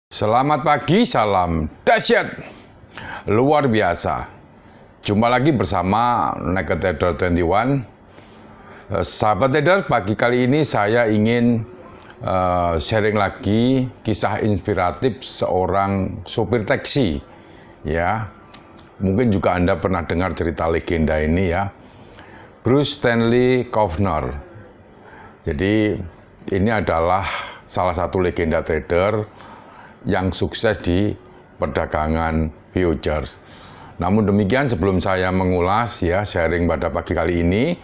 Selamat pagi, salam dahsyat, luar biasa. Jumpa lagi bersama Naked Trader 21. Sahabat trader, pagi kali ini saya ingin sharing lagi kisah inspiratif seorang sopir taksi. Ya, mungkin juga Anda pernah dengar cerita legenda ini ya, Bruce Stanley Kovner. Jadi ini adalah salah satu legenda trader yang sukses di perdagangan futures. Namun demikian, sebelum saya mengulas ya sharing pada pagi kali ini,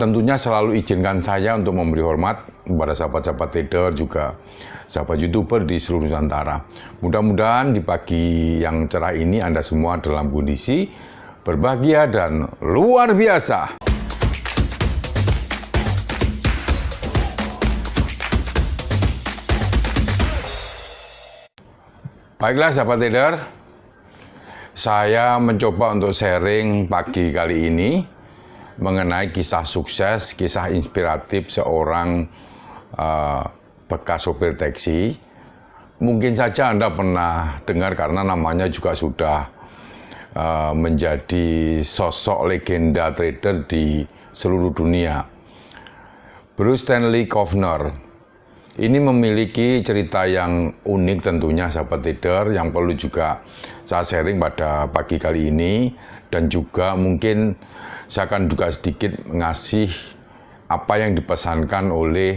tentunya selalu izinkan saya untuk memberi hormat kepada sahabat-sahabat trader, juga sahabat YouTuber di seluruh Nusantara. Mudah-mudahan di pagi yang cerah ini Anda semua dalam kondisi berbahagia dan luar biasa. Baiklah sahabat trader, saya mencoba untuk sharing pagi kali ini mengenai kisah sukses, kisah inspiratif seorang bekas sopir taksi. Mungkin saja Anda pernah dengar karena namanya juga sudah menjadi sosok legenda trader di seluruh dunia. Bruce Stanley Kovner. Ini memiliki cerita yang unik tentunya sahabat trader, yang perlu juga saya sharing pada pagi kali ini. Dan juga mungkin saya akan juga sedikit ngasih apa yang dipesankan oleh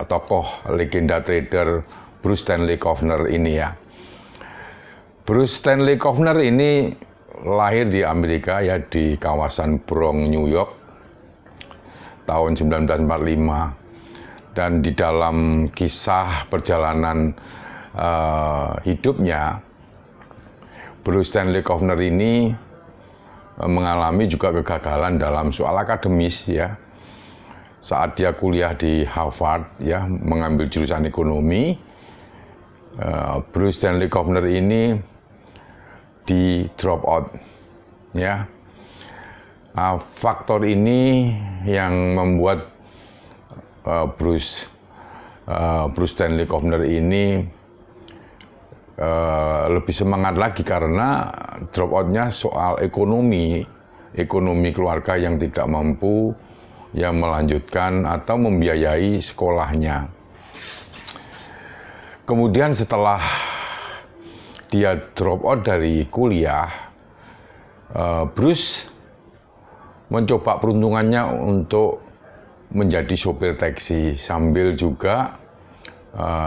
tokoh legenda trader Bruce Stanley Kovner ini ya. Bruce Stanley Kovner ini lahir di Amerika ya, di kawasan Bronx, New York tahun 1945. Dan di dalam kisah perjalanan hidupnya, Bruce Stanley Kovner ini mengalami juga kegagalan dalam soal akademis ya. Saat dia kuliah di Harvard ya, mengambil jurusan ekonomi, Bruce Stanley Kovner ini di drop out ya. Faktor ini yang membuat Bruce Stanley Kovner ini lebih semangat lagi karena drop out-nya soal ekonomi keluarga yang tidak mampu yang melanjutkan atau membiayai sekolahnya. Kemudian setelah dia drop out dari kuliah, Bruce mencoba peruntungannya untuk menjadi sopir taksi, sambil juga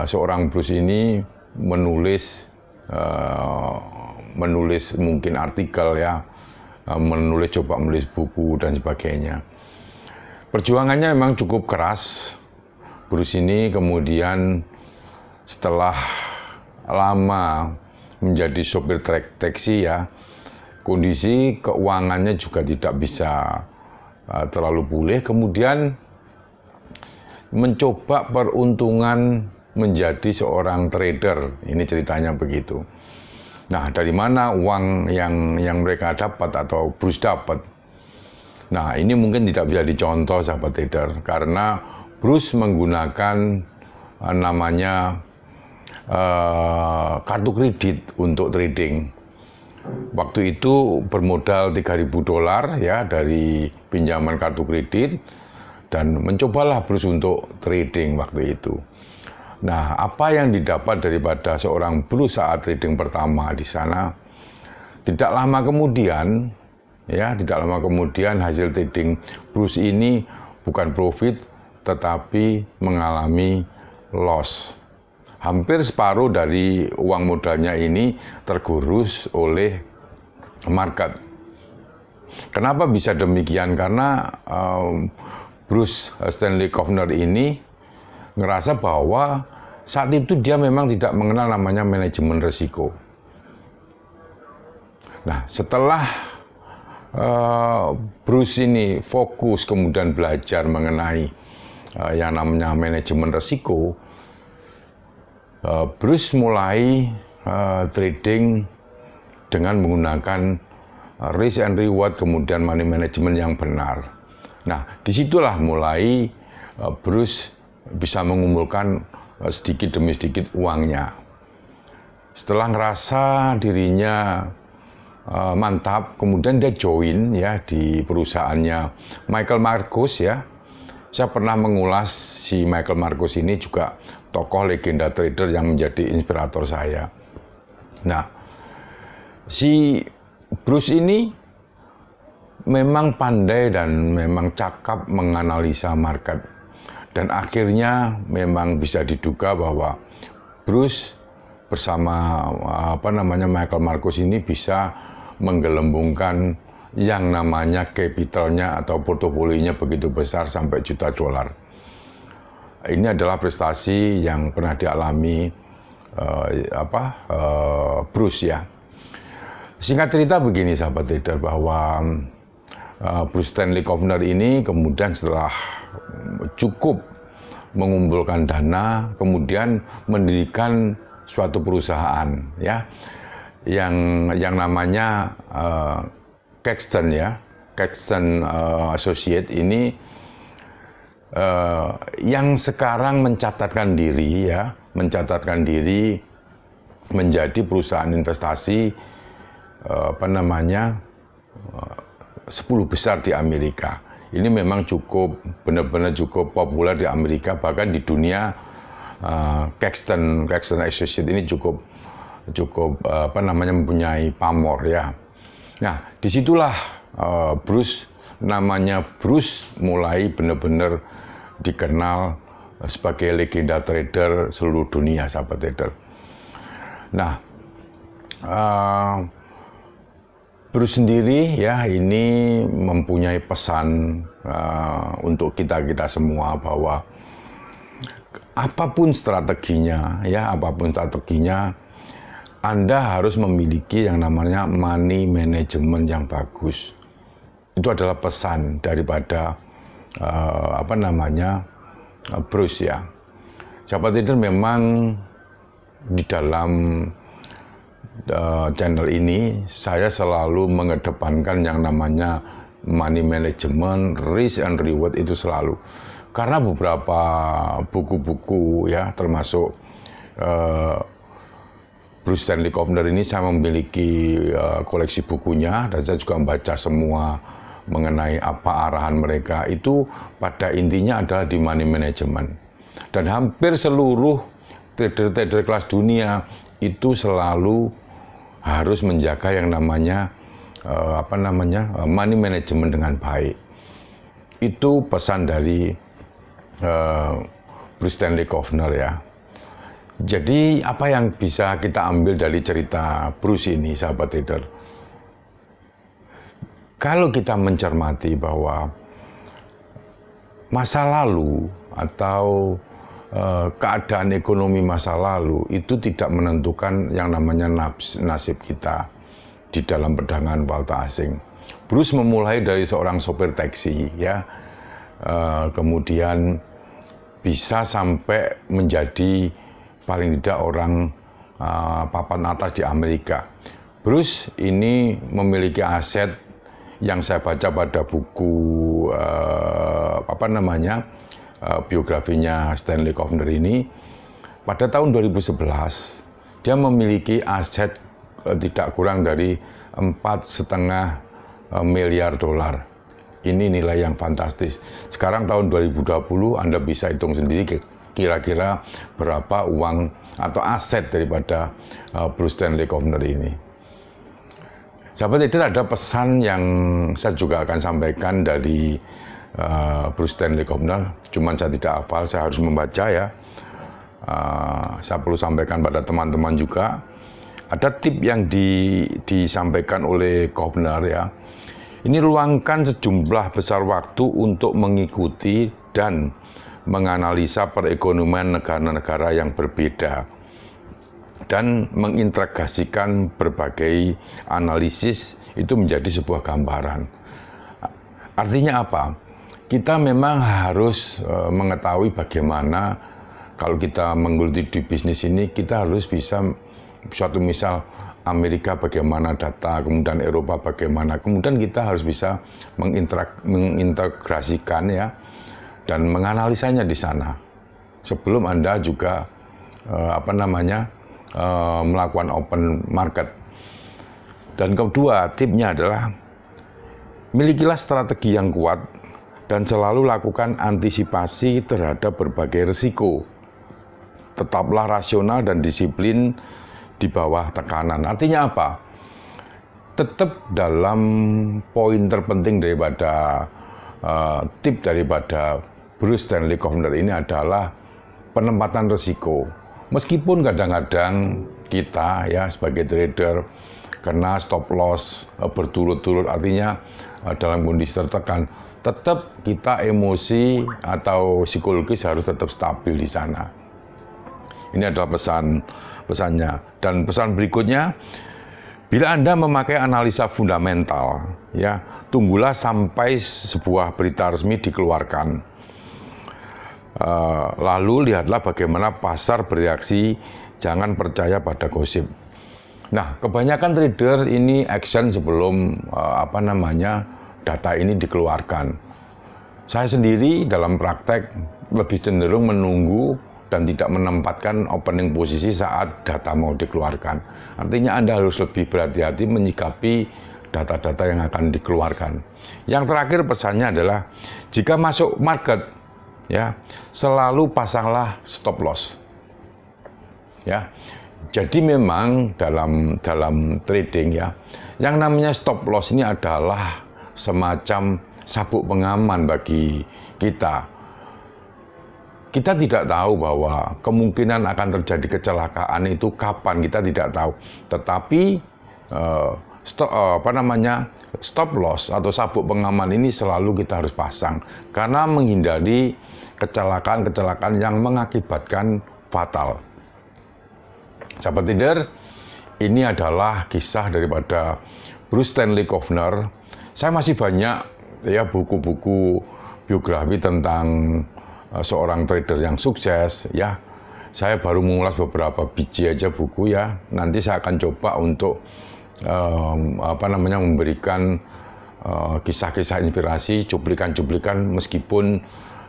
seorang Bruce ini menulis mungkin artikel ya, coba menulis buku dan sebagainya. Perjuangannya memang cukup keras. Bruce ini kemudian setelah lama menjadi sopir taksi ya, kondisi keuangannya juga tidak bisa terlalu pulih, kemudian mencoba peruntungan menjadi seorang trader. Ini ceritanya begitu. Nah, dari mana uang yang mereka dapat atau Bruce dapat? Nah, ini mungkin tidak bisa dicontoh sahabat trader, karena Bruce menggunakan namanya kartu kredit untuk trading. Waktu itu bermodal $3.000 ya dari pinjaman kartu kredit, dan mencobalah Bruce untuk trading waktu itu. Nah, apa yang didapat daripada seorang Bruce saat trading pertama di sana? Tidak lama kemudian hasil trading Bruce ini bukan profit tetapi mengalami loss. Hampir separuh dari uang modalnya ini tergerus oleh market. Kenapa bisa demikian? Karena Bruce Stanley Kovner ini ngerasa bahwa saat itu dia memang tidak mengenal namanya manajemen risiko. Nah, setelah Bruce ini fokus kemudian belajar mengenai yang namanya manajemen risiko, Bruce mulai trading dengan menggunakan risk and reward, kemudian money management yang benar. Nah, disitulah mulai Bruce bisa mengumpulkan sedikit demi sedikit uangnya. Setelah ngerasa dirinya mantap, kemudian dia join ya di perusahaannya Michael Marcus ya. Saya pernah mengulas si Michael Marcus ini juga tokoh legenda trader yang menjadi inspirator saya. Nah, si Bruce ini memang pandai dan memang cakap menganalisa market. Dan akhirnya memang bisa diduga bahwa Bruce bersama Michael Marcus ini bisa menggelembungkan yang namanya kapitalnya atau portofolionya begitu besar sampai juta dolar. Ini adalah prestasi yang pernah dialami Bruce ya. Singkat cerita begini sahabat trader, bahwa Bruce Stanley Kovner ini kemudian setelah cukup mengumpulkan dana, kemudian mendirikan suatu perusahaan ya yang namanya Caxton ya, Caxton Associate ini yang sekarang mencatatkan diri menjadi perusahaan investasi 10 besar di Amerika. Ini memang benar-benar cukup populer di Amerika, bahkan di dunia. Caxton Associate ini cukup mempunyai pamor ya. Nah, disitulah Bruce mulai benar-benar dikenal sebagai legenda trader seluruh dunia, sahabat trader. Nah, Bruce sendiri ya ini mempunyai pesan untuk kita semua bahwa apapun strateginya, Anda harus memiliki yang namanya money management yang bagus. Itu adalah pesan daripada Bruce ya. Sahabat trader, memang di dalam channel ini saya selalu mengedepankan yang namanya money management, risk and reward itu selalu. Karena beberapa buku-buku ya, termasuk Bruce Stanley Kovner ini, saya memiliki koleksi bukunya dan saya juga membaca semua mengenai apa arahan mereka. Itu pada intinya adalah di money management. Dan hampir seluruh trader-trader kelas dunia itu selalu harus menjaga yang namanya money management dengan baik. Itu pesan dari Bruce Stanley Kovner ya. Jadi apa yang bisa kita ambil dari cerita Bruce ini, sahabat trader? Kalau kita mencermati bahwa masa lalu atau keadaan ekonomi masa lalu itu tidak menentukan yang namanya nasib kita di dalam perdagangan valuta asing. Bruce memulai dari seorang sopir taksi ya, kemudian bisa sampai menjadi paling tidak orang papan atas di Amerika. Bruce ini memiliki aset yang saya baca pada buku biografinya Stanley Kovner ini. Pada tahun 2011 dia memiliki aset tidak kurang dari 4,5 miliar dolar. Ini nilai yang fantastis. Sekarang tahun 2020 Anda bisa hitung sendiri kira-kira berapa uang atau aset daripada Bruce Stanley Kovner ini. Sahabat trader, ada pesan yang saya juga akan sampaikan dari Bruce Stanley Kovner. Cuman saya tidak hafal, saya harus membaca ya. Saya perlu sampaikan pada teman-teman juga. Ada tip yang disampaikan oleh Kovner ya. Ini luangkan sejumlah besar waktu untuk mengikuti dan menganalisa perekonomian negara-negara yang berbeda dan mengintegrasikan berbagai analisis itu menjadi sebuah gambaran. Artinya apa? Kita memang harus mengetahui bagaimana kalau kita menggeluti di bisnis ini, kita harus bisa suatu misal Amerika bagaimana data, kemudian Eropa bagaimana, kemudian kita harus bisa mengintegrasikan ya dan menganalisanya di sana. sebelum Anda juga melakukan open market. Dan kedua, tipnya adalah milikilah strategi yang kuat dan selalu lakukan antisipasi terhadap berbagai risiko. Tetaplah rasional dan disiplin di bawah tekanan. Artinya apa? Tetap dalam poin terpenting daripada tip daripada Bruce Stanley Kovner ini adalah penempatan risiko. Meskipun kadang-kadang kita ya sebagai trader kena stop loss berturut-turut, artinya dalam kondisi tertekan, tetap kita emosi atau psikologis harus tetap stabil di sana. Ini adalah pesannya. Dan pesan berikutnya, bila Anda memakai analisa fundamental, ya, tunggulah sampai sebuah berita resmi dikeluarkan. Lalu lihatlah bagaimana pasar bereaksi, jangan percaya pada gosip. Nah, kebanyakan trader ini action sebelum data ini dikeluarkan. Saya sendiri dalam praktek lebih cenderung menunggu dan tidak menempatkan opening posisi saat data mau dikeluarkan. Artinya Anda harus lebih berhati-hati menyikapi data-data yang akan dikeluarkan. Yang terakhir pesannya adalah jika masuk market, ya, selalu pasanglah stop loss. Ya. Jadi memang dalam trading, ya, yang namanya stop loss ini adalah semacam sabuk pengaman bagi kita. Kita tidak tahu bahwa kemungkinan akan terjadi kecelakaan itu kapan, kita tidak tahu. Tetapi stop loss atau sabuk pengaman ini selalu kita harus pasang karena menghindari kecelakaan-kecelakaan yang mengakibatkan fatal. Sahabat trader, ini adalah kisah daripada Bruce Stanley Kovner. Saya masih banyak ya buku-buku biografi tentang seorang trader yang sukses, ya. Saya baru mengulas beberapa biji aja buku, ya. Nanti saya akan coba untuk memberikan kisah-kisah inspirasi, cuplikan-cuplikan meskipun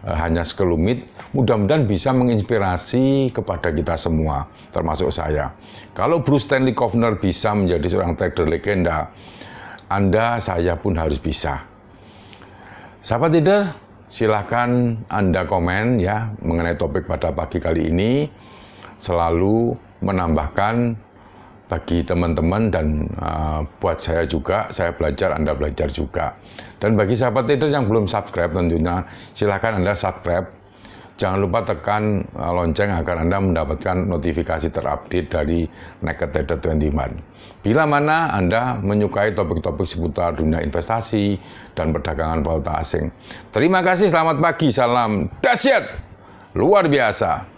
hanya sekelumit. Mudah-mudahan bisa menginspirasi kepada kita semua, termasuk saya. Kalau Bruce Stanley Kovner bisa menjadi seorang trader legenda, Anda, saya pun harus bisa. Sahabat trader, silahkan Anda komen ya mengenai topik pada pagi kali ini. Selalu menambahkan bagi teman-teman dan buat saya juga, saya belajar, Anda belajar juga. Dan bagi sahabat trader yang belum subscribe tentunya silahkan Anda subscribe. Jangan lupa tekan lonceng agar Anda mendapatkan notifikasi terupdate dari Naked Trader 21. Bila mana Anda menyukai topik-topik seputar dunia investasi dan perdagangan valuta asing. Terima kasih, selamat pagi, salam dahsyat luar biasa.